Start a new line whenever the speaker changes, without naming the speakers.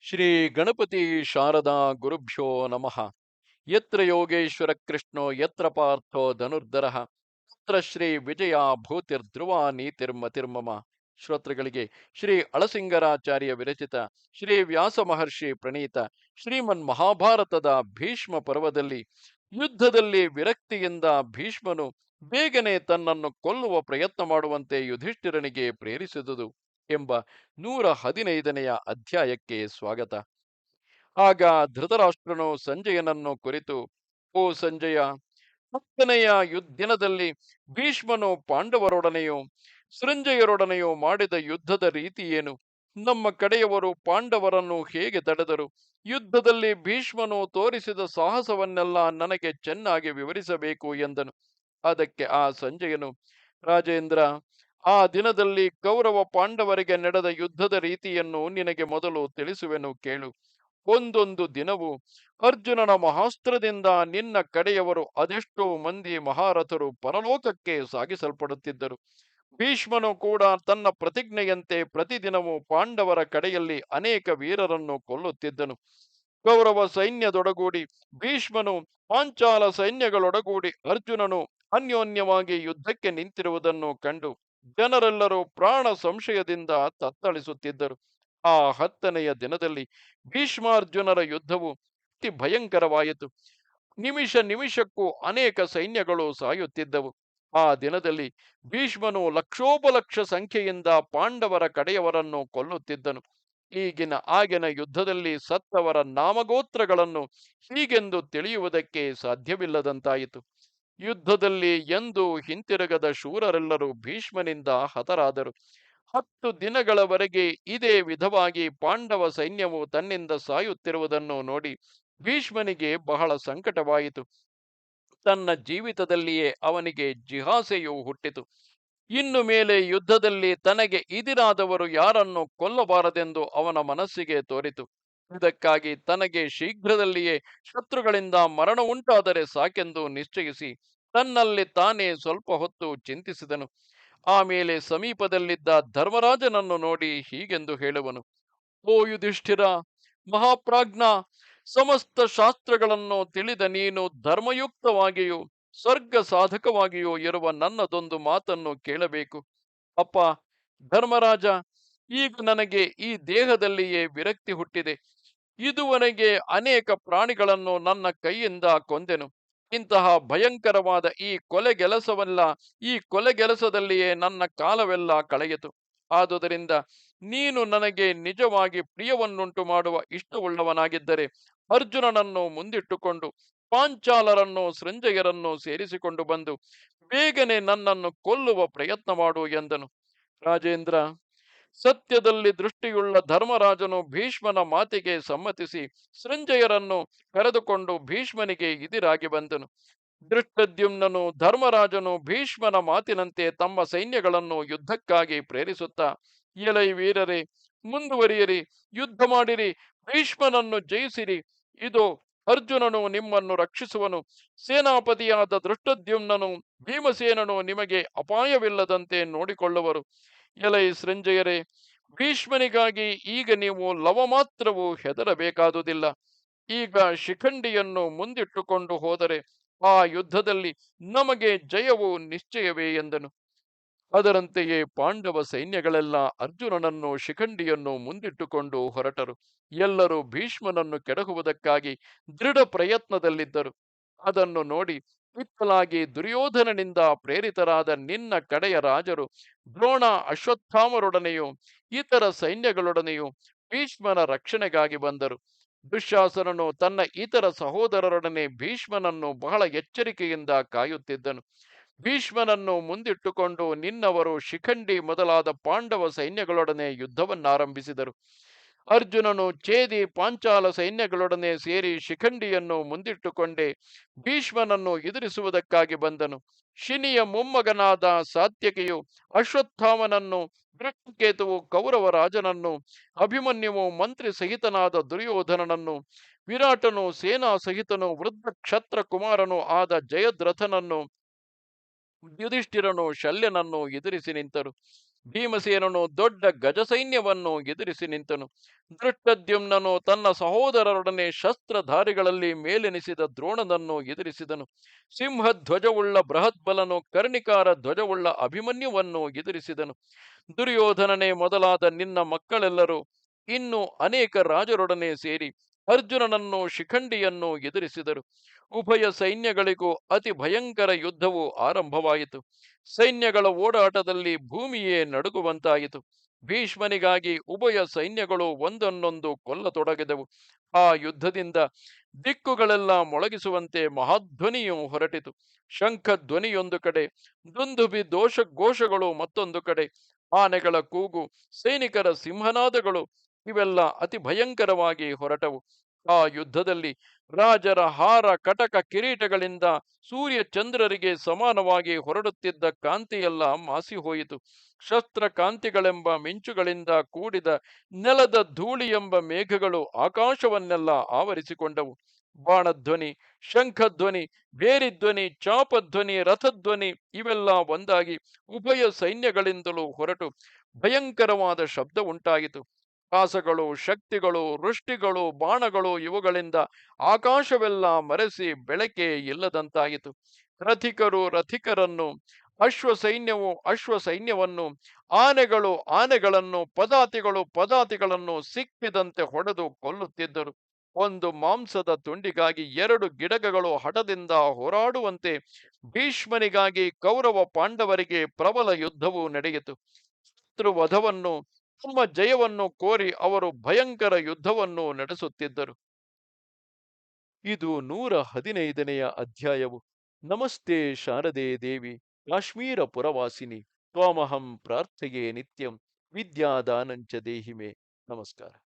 ಶ್ರೀ ಗಣಪತಿ ಶಾರದಾ ಗುರುಭ್ಯೋ ನಮಃ. ಯತ್ರ ಯೋಗೇಶ್ವರ ಕೃಷ್ಣೋ ಯತ್ರ ಪಾರ್ಥೋ ಧನುರ್ಧರಃ ತತ್ರ ಶ್ರೀ ವಿಜಯ ಭೂತಿರ್ಧ್ರುವ ನೀತಿರ್ಮತಿರ್ಮಮ. ಶ್ರೋತೃಗಳಿಗೆ ಶ್ರೀ ಅಳಸಿಂಗರಾಚಾರ್ಯ ವಿರಚಿತ ಶ್ರೀ ವ್ಯಾಸ ಮಹರ್ಷಿ ಪ್ರಣೀತ ಶ್ರೀಮನ್ ಮಹಾಭಾರತದ ಭೀಷ್ಮ ಪರ್ವದಲ್ಲಿ ಯುದ್ಧದಲ್ಲಿ ವಿರಕ್ತಿಯಿಂದ ಭೀಷ್ಮನು ಬೇಗನೆ ತನ್ನನ್ನು ಕೊಲ್ಲುವ ಪ್ರಯತ್ನ ಮಾಡುವಂತೆ ಯುಧಿಷ್ಠಿರನಿಗೆ ಪ್ರೇರಿಸಿದುದು ಎಂಬ 115ನೆಯ ಅಧ್ಯಾಯಕ್ಕೆ ಸ್ವಾಗತ. ಆಗ ಧೃತರಾಷ್ಟ್ರನು ಸಂಜಯನನ್ನು ಕುರಿತು, ಓ ಸಂಜಯ, 10ನೆಯ ದಿನದಲ್ಲಿ ಭೀಷ್ಮನು ಪಾಂಡವರೊಡನೆಯೂ ಸೃಂಜಯರೊಡನೆಯೂ ಮಾಡಿದ ಯುದ್ಧದ ರೀತಿ ಏನು? ನಮ್ಮ ಕಡೆಯವರು ಪಾಂಡವರನ್ನು ಹೇಗೆ ತಡೆದರು? ಯುದ್ಧದಲ್ಲಿ ಭೀಷ್ಮನು ತೋರಿಸಿದ ಸಾಹಸವನ್ನೆಲ್ಲ ನನಗೆ ಚೆನ್ನಾಗಿ ವಿವರಿಸಬೇಕು ಎಂದನು. ಅದಕ್ಕೆ ಆ ಸಂಜಯನು, ರಾಜೇಂದ್ರ, ಆ ದಿನದಲ್ಲಿ ಕೌರವ ಪಾಂಡವರಿಗೆ ನಡೆದ ಯುದ್ಧದ ರೀತಿಯನ್ನು ನಿನಗೆ ಮೊದಲು ತಿಳಿಸುವೆನು, ಕೇಳು. ಒಂದೊಂದು ದಿನವೂ ಅರ್ಜುನನ ಮಹಾಸ್ತ್ರದಿಂದ ನಿನ್ನ ಕಡೆಯವರು ಅದೆಷ್ಟೋ ಮಂದಿ ಮಹಾರಥರು ಪರಲೋಕಕ್ಕೆ ಸಾಗಿಸಲ್ಪಡುತ್ತಿದ್ದರು. ಭೀಷ್ಮನು ಕೂಡ ತನ್ನ ಪ್ರತಿಜ್ಞೆಯಂತೆ ಪ್ರತಿದಿನವೂ ಪಾಂಡವರ ಕಡೆಯಲ್ಲಿ ಅನೇಕ ವೀರರನ್ನು ಕೊಲ್ಲುತ್ತಿದ್ದನು. ಕೌರವ ಸೈನ್ಯದೊಡಗೂಡಿ ಭೀಷ್ಮನು ಪಾಂಚಾಲ ಸೈನ್ಯಗಳೊಡಗೂಡಿ ಅರ್ಜುನನು ಅನ್ಯೋನ್ಯವಾಗಿ ಯುದ್ಧಕ್ಕೆ ನಿಂತಿರುವುದನ್ನು ಕಂಡು ಜನರೆಲ್ಲರೂ ಪ್ರಾಣ ಸಂಶಯದಿಂದ ತತ್ತಳಿಸುತ್ತಿದ್ದರು. ಆ 10ನೆಯ ದಿನದಲ್ಲಿ ಭೀಷ್ಮಾರ್ಜುನರ ಯುದ್ಧವು ಅತಿ ಭಯಂಕರವಾಯಿತು. ನಿಮಿಷ ನಿಮಿಷಕ್ಕೂ ಅನೇಕ ಸೈನ್ಯಗಳು ಸಾಯುತ್ತಿದ್ದವು. ಆ ದಿನದಲ್ಲಿ ಭೀಷ್ಮನು ಲಕ್ಷೋಪಲಕ್ಷ ಸಂಖ್ಯೆಯಿಂದ ಪಾಂಡವರ ಕಡೆಯವರನ್ನು ಕೊಲ್ಲುತ್ತಿದ್ದನು. ಈಗಿನ ಆಗಿನ ಯುದ್ಧದಲ್ಲಿ ಸತ್ತವರ ನಾಮಗೋತ್ರಗಳನ್ನು ಹೀಗೆಂದು ತಿಳಿಯುವುದಕ್ಕೆ ಸಾಧ್ಯವಿಲ್ಲದಂತಾಯಿತು. ಯುದ್ಧದಲ್ಲಿ ಎಂದೂ ಹಿಂತಿರುಗದ ಶೂರರೆಲ್ಲರೂ ಭೀಷ್ಮನಿಂದ ಹತರಾದರು. 10 ದಿನಗಳವರೆಗೆ ಇದೇ ವಿಧವಾಗಿ ಪಾಂಡವ ಸೈನ್ಯವು ತನ್ನಿಂದ ಸಾಯುತ್ತಿರುವುದನ್ನು ನೋಡಿ ಭೀಷ್ಮನಿಗೆ ಬಹಳ ಸಂಕಟವಾಯಿತು. ತನ್ನ ಜೀವಿತದಲ್ಲಿಯೇ ಅವನಿಗೆ ಜಿಹಾಸೆಯು ಹುಟ್ಟಿತು. ಇನ್ನು ಮೇಲೆ ಯುದ್ಧದಲ್ಲಿ ತನಗೆ ಇದಿರಾದವರು ಯಾರನ್ನು ಕೊಲ್ಲಬಾರದೆಂದು ಅವನ ಮನಸ್ಸಿಗೆ ತೋರಿತು. ಇದಕ್ಕಾಗಿ ತನಗೆ ಶೀಘ್ರದಲ್ಲಿಯೇ ಶತ್ರುಗಳಿಂದ ಮರಣ ಉಂಟಾದರೆ ಸಾಕೆಂದು ನಿಶ್ಚಯಿಸಿ ತನ್ನಲ್ಲಿ ತಾನೇ ಸ್ವಲ್ಪ ಹೊತ್ತು ಚಿಂತಿಸಿದನು. ಆಮೇಲೆ ಸಮೀಪದಲ್ಲಿದ್ದ ಧರ್ಮರಾಜನನ್ನು ನೋಡಿ ಹೀಗೆಂದು ಹೇಳುವನು, ಓ ಯುಧಿಷ್ಠಿರ, ಮಹಾಪ್ರಾಜ್ಞ, ಸಮಸ್ತ ಶಾಸ್ತ್ರಗಳನ್ನು ತಿಳಿದ ನೀನು ಧರ್ಮಯುಕ್ತವಾಗಿಯೂ ಸ್ವರ್ಗ ಸಾಧಕವಾಗಿಯೂ ಇರುವ ನನ್ನದೊಂದು ಮಾತನ್ನು ಕೇಳಬೇಕು. ಅಪ್ಪ ಧರ್ಮರಾಜ, ಈಗ ನನಗೆ ಈ ದೇಹದಲ್ಲಿಯೇ ವಿರಕ್ತಿ ಹುಟ್ಟಿದೆ. ಇದುವರೆಗೆ ಅನೇಕ ಪ್ರಾಣಿಗಳನ್ನು ನನ್ನ ಕೈಯಿಂದ ಕೊಂದೆನು. ಇಂತಹ ಭಯಂಕರವಾದ ಈ ಕೊಲೆಗೆಲಸದಲ್ಲಿಯೇ ನನ್ನ ಕಾಲವೆಲ್ಲ ಕಳೆಯಿತು. ಆದುದರಿಂದ ನೀನು ನನಗೆ ನಿಜವಾಗಿ ಪ್ರಿಯವನ್ನುಂಟು ಮಾಡುವ ಇಷ್ಟವುಳ್ಳವನಾಗಿದ್ದರೆ ಅರ್ಜುನನನ್ನು ಮುಂದಿಟ್ಟುಕೊಂಡು ಪಾಂಚಾಲರನ್ನು ಸೃಂಜಯರನ್ನು ಸೇರಿಸಿಕೊಂಡು ಬಂದು ಬೇಗನೆ ನನ್ನನ್ನು ಕೊಲ್ಲುವ ಪ್ರಯತ್ನ ಮಾಡು ಎಂದನು. ರಾಜೇಂದ್ರ, ಸತ್ಯದಲ್ಲಿ ದೃಷ್ಟಿಯುಳ್ಳ ಧರ್ಮರಾಜನು ಭೀಷ್ಮನ ಮಾತಿಗೆ ಸಮ್ಮತಿಸಿ ಸೃಂಜಯರನ್ನು ಕರೆದುಕೊಂಡು ಭೀಷ್ಮನಿಗೆ ಇದಿರಾಗಿ ಬಂದನು. ದೃಷ್ಟದ್ಯುಮ್ನನು ಧರ್ಮರಾಜನು ಭೀಷ್ಮನ ಮಾತಿನಂತೆ ತಮ್ಮ ಸೈನ್ಯಗಳನ್ನು ಯುದ್ಧಕ್ಕಾಗಿ ಪ್ರೇರಿಸುತ್ತಾ, ಎಲೈ ವೀರರೇ, ಮುಂದುವರಿಯಿರಿ, ಯುದ್ಧ ಮಾಡಿರಿ, ಭೀಷ್ಮನನ್ನು ಜಯಿಸಿರಿ. ಇದು ಅರ್ಜುನನು ನಿಮ್ಮನ್ನು ರಕ್ಷಿಸುವನು. ಸೇನಾಪತಿಯಾದ ದೃಷ್ಟದ್ಯುಮ್ನನು ಭೀಮಸೇನನು ನಿಮಗೆ ಅಪಾಯವಿಲ್ಲದಂತೆ ನೋಡಿಕೊಳ್ಳುವರು. ಎಲೈ ಸೃಂಜಯರೇ, ಭೀಷ್ಮನಿಗಾಗಿ ಈಗ ನೀವು ಲವಮಾತ್ರವೂ ಹೆದರಬೇಕಾದುದಿಲ್ಲ. ಈಗ ಶಿಖಂಡಿಯನ್ನು ಮುಂದಿಟ್ಟುಕೊಂಡು ಹೋದರೆ ಆ ಯುದ್ಧದಲ್ಲಿ ನಮಗೆ ಜಯವು ನಿಶ್ಚಯವೇ ಎಂದನು. ಅದರಂತೆಯೇ ಪಾಂಡವ ಸೈನ್ಯಗಳೆಲ್ಲ ಅರ್ಜುನನನ್ನು ಶಿಖಂಡಿಯನ್ನು ಮುಂದಿಟ್ಟುಕೊಂಡು ಹೊರಟರು. ಎಲ್ಲರೂ ಭೀಷ್ಮನನ್ನು ಕೆಡಹುವುದಕ್ಕಾಗಿ ದೃಢ ಪ್ರಯತ್ನದಲ್ಲಿದ್ದರು. ಅದನ್ನು ನೋಡಿ ಇತ್ತಲಾಗಿ ದುರ್ಯೋಧನನಿಂದ ಪ್ರೇರಿತರಾದ ನಿನ್ನ ಕಡೆಯ ರಾಜರು ದ್ರೋಣ, ಅಶ್ವತ್ಥಾಮರೊಡನೆಯೂ ಇತರ ಸೈನ್ಯಗಳೊಡನೆಯೂ ಭೀಷ್ಮನ ರಕ್ಷಣೆಗಾಗಿ ಬಂದರು. ದುಶ್ಯಾಸನನು ತನ್ನ ಇತರ ಸಹೋದರರೊಡನೆ ಭೀಷ್ಮನನ್ನು ಬಹಳ ಎಚ್ಚರಿಕೆಯಿಂದ ಕಾಯುತ್ತಿದ್ದನು. ಭೀಷ್ಮನನ್ನು ಮುಂದಿಟ್ಟುಕೊಂಡು ನಿನ್ನವರು ಶಿಖಂಡಿ ಮೊದಲಾದ ಪಾಂಡವ ಸೈನ್ಯಗಳೊಡನೆ ಯುದ್ಧವನ್ನಾರಂಭಿಸಿದರು. ಅರ್ಜುನನು ಛೇದಿ ಪಾಂಚಾಲ ಸೈನ್ಯಗಳೊಡನೆ ಸೇರಿ ಶಿಖಂಡಿಯನ್ನು ಮುಂದಿಟ್ಟುಕೊಂಡೇ ಭೀಷ್ಮನನ್ನು ಎದುರಿಸುವುದಕ್ಕಾಗಿ ಬಂದನು. ಶಿನಿಯ ಮೊಮ್ಮಗನಾದ ಸಾತ್ಯಕಿಯು ಅಶ್ವತ್ಥಾಮನನ್ನು, ದೃಷ್ಟಕೇತುವು ಕೌರವ ರಾಜನನ್ನು, ಅಭಿಮನ್ಯುವು ಮಂತ್ರಿ ಸಹಿತನಾದ ದುರ್ಯೋಧನನನ್ನು, ವಿರಾಟನು ಸೇನಾ ಸಹಿತನು ವೃದ್ಧ ಕ್ಷತ್ರ ಕುಮಾರನು ಆದ ಜಯದ್ರಥನನ್ನು, ಯುಧಿಷ್ಠಿರನು ಶಲ್ಯನನ್ನು ಎದುರಿಸಿ ನಿಂತರು. ಭೀಮಸೇನನು ದೊಡ್ಡ ಗಜಸೈನ್ಯವನ್ನು ಎದುರಿಸಿ ನಿಂತನು. ದೃಷ್ಟದ್ಯುಮ್ನನು ತನ್ನ ಸಹೋದರರೊಡನೆ ಶಸ್ತ್ರಧಾರಿಗಳಲ್ಲಿ ಮೇಲೆನಿಸಿದ ದ್ರೋಣನನ್ನು ಎದುರಿಸಿದನು. ಸಿಂಹಧ್ವಜವುಳ್ಳ ಬೃಹದ್ಬಲನು ಕರ್ಣಿಕಾರ ಧ್ವಜವುಳ್ಳ ಅಭಿಮನ್ಯುವನ್ನು ಎದುರಿಸಿದನು. ದುರ್ಯೋಧನನೇ ಮೊದಲಾದ ನಿನ್ನ ಮಕ್ಕಳೆಲ್ಲರೂ ಇನ್ನು ಅನೇಕ ರಾಜರೊಡನೆ ಸೇರಿ ಅರ್ಜುನನನ್ನು ಶಿಖಂಡಿಯನ್ನು ಎದುರಿಸಿದರು. ಉಭಯ ಸೈನ್ಯಗಳಿಗೂ ಅತಿ ಭಯಂಕರ ಯುದ್ಧವು ಆರಂಭವಾಯಿತು. ಸೈನ್ಯಗಳ ಓಡಾಟದಲ್ಲಿ ಭೂಮಿಯೇ ನಡುಗುವಂತಾಯಿತು. ಭೀಷ್ಮನಿಗಾಗಿ ಉಭಯ ಸೈನ್ಯಗಳು ಒಂದನ್ನೊಂದು ಕೊಲ್ಲತೊಡಗಿದವು. ಆ ಯುದ್ಧದಿಂದ ದಿಕ್ಕುಗಳೆಲ್ಲ ಮೊಳಗಿಸುವಂತೆ ಮಹಾಧ್ವನಿಯು ಹೊರಟಿತು. ಶಂಖ ಧ್ವನಿಯೊಂದು ಕಡೆ, ದುಂದುಬಿ ಘೋಷಗಳು ಮತ್ತೊಂದು ಕಡೆ, ಆನೆಗಳ ಕೂಗು, ಸೈನಿಕರ ಸಿಂಹನಾದಗಳು ಇವೆಲ್ಲ ಅತಿ ಭಯಂಕರವಾಗಿ ಹೊರಟವು. ಆ ಯುದ್ಧದಲ್ಲಿ ರಾಜರ ಹಾರ ಕಟಕ ಕಿರೀಟಗಳಿಂದ ಸೂರ್ಯ ಚಂದ್ರರಿಗೆ ಸಮಾನವಾಗಿ ಹೊರಡುತ್ತಿದ್ದ ಕಾಂತಿಯೆಲ್ಲ ಮಾಸಿ ಹೋಯಿತು. ಶಸ್ತ್ರ ಕಾಂತಿಗಳೆಂಬ ಮಿಂಚುಗಳಿಂದ ಕೂಡಿದ ನೆಲದ ಧೂಳಿ ಎಂಬ ಮೇಘಗಳು ಆಕಾಶವನ್ನೆಲ್ಲ ಆವರಿಸಿಕೊಂಡವು. ಬಾಣಧ್ವನಿ, ಶಂಖಧ್ವನಿ, ಬೇರಿಧ್ವನಿ, ಚಾಪಧ್ವನಿ, ರಥಧ್ವನಿ ಇವೆಲ್ಲ ಒಂದಾಗಿ ಉಭಯ ಸೈನ್ಯಗಳಿಂದಲೂ ಹೊರಟು ಭಯಂಕರವಾದ ಶಬ್ದ ಉಂಟಾಯಿತು. ಕಾಸಗಳು, ಶಕ್ತಿಗಳು, ವೃಷ್ಟಿಗಳು, ಬಾಣಗಳು ಇವುಗಳಿಂದ ಆಕಾಶವೆಲ್ಲ ಮರೆಸಿ ಬೆಳಕೆ ಇಲ್ಲದಂತಾಯಿತು. ರಥಿಕರನ್ನು, ಅಶ್ವಸೈನ್ಯವನ್ನು, ಆನೆಗಳು ಆನೆಗಳನ್ನು, ಪದಾತಿಗಳನ್ನು ಸಿಕ್ಕಿದಂತೆ ಹೊಡೆದು ಕೊಲ್ಲುತ್ತಿದ್ದರು. ಒಂದು ಮಾಂಸದ ತುಂಡಿಗಾಗಿ ಎರಡು ಗಿಡಗಗಳು ಹಠದಿಂದ ಹೋರಾಡುವಂತೆ ಭೀಷ್ಮನಿಗಾಗಿ ಕೌರವ ಪಾಂಡವರಿಗೆ ಪ್ರಬಲ ಯುದ್ಧವು ನಡೆಯಿತು. ಶತ್ರುವಧವನ್ನು, ತಮ್ಮ ಜಯವನ್ನು ಕೋರಿ ಅವರು ಭಯಂಕರ ಯುದ್ಧವನ್ನು ನಡೆಸುತ್ತಿದ್ದರು. ಇದು 115ನೆಯ ಅಧ್ಯಾಯವು. ನಮಸ್ತೆ ಶಾರದೆ ದೇವಿ, ಕಾಶ್ಮೀರ ಪುರವಾಸಿನಿ, ತ್ವಾಮಹಂ ಪ್ರಾರ್ಥೆಯೇ ನಿತ್ಯಂ, ವಿದ್ಯಾದಾನಂಚ ದೇಹಿಮೆ. ನಮಸ್ಕಾರ.